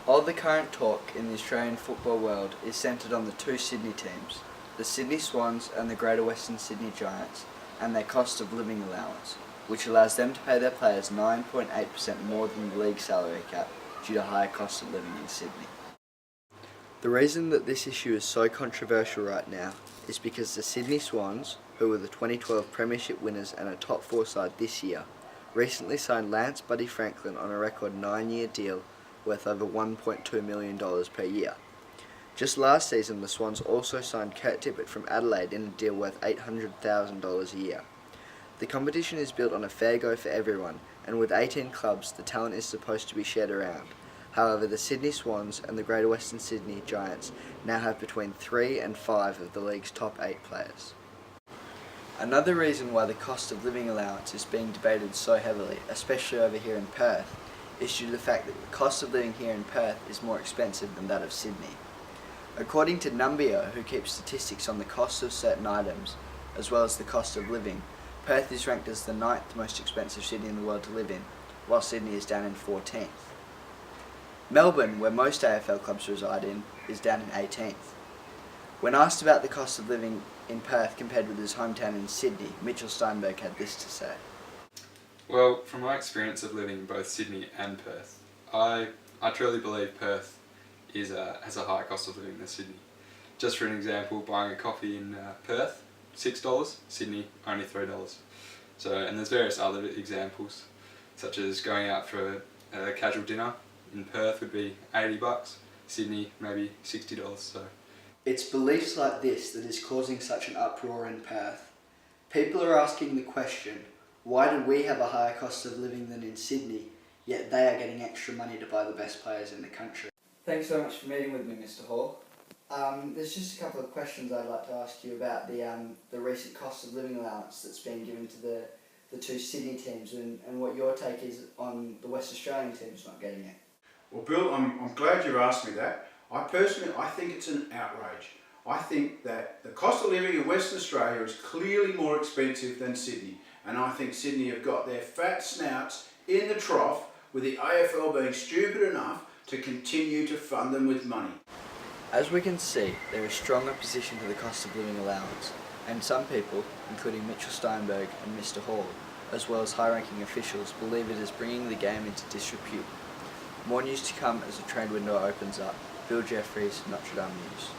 All the current talk in the Australian football world is centred on the two Sydney teams, the Sydney Swans and the Greater Western Sydney Giants, and their cost of living allowance, which allows them to pay their players 9.8% more than the league salary cap due to higher cost of living in Sydney. The reason that this issue is so controversial right now is because the Sydney Swans, who were the 2012 Premiership winners and a top 4 side this year, recently signed Lance Buddy Franklin on a record 9-year deal worth over $1.2 million per year. Just last season, the Swans also signed Kurt Tippett from Adelaide in a deal worth $800,000 a year. The competition is built on a fair go for everyone, and with 18 clubs, the talent is supposed to be shared around. However, the Sydney Swans and the Greater Western Sydney Giants now have between 3 and 5 of the league's top 8 players. Another reason why the cost of living allowance is being debated so heavily, especially over here in Perth, is due to the fact that the cost of living here in Perth is more expensive than that of Sydney. According to Numbeo, who keeps statistics on the cost of certain items, as well as the cost of living, Perth is ranked as the 9th most expensive city in the world to live in, while Sydney is down in 14th. Melbourne, where most AFL clubs reside in, is down in 18th. When asked about the cost of living in Perth compared with his hometown in Sydney, Mitchell Steinberg had this to say. Well, from my experience of living in both Sydney and Perth, I truly believe Perth has a higher cost of living than Sydney. Just for an example, buying a coffee in Perth, $6, Sydney, only $3. And there's various other examples, such as going out for a casual dinner in Perth would be $80, Sydney maybe $60. It's beliefs like this that is causing such an uproar in Perth. People are asking the question, why do we have a higher cost of living than in Sydney, yet they are getting extra money to buy the best players in the country? Thanks so much for meeting with me, Mr. Hall. There's just a couple of questions I'd like to ask you about the recent cost of living allowance that's been given to the two Sydney teams and what your take is on the West Australian teams not getting it. Well, Bill, I'm glad you asked me that. I think it's an outrage. I think that the cost of living in Western Australia is clearly more expensive than Sydney, and I think Sydney have got their fat snouts in the trough with the AFL being stupid enough to continue to fund them with money. As we can see, there is strong opposition to the cost of living allowance, and some people, including Mitchell Steinberg and Mr. Hall, as well as high-ranking officials, believe it is bringing the game into disrepute. More news to come as the trade window opens up. Bill Jeffries, Notre Dame News.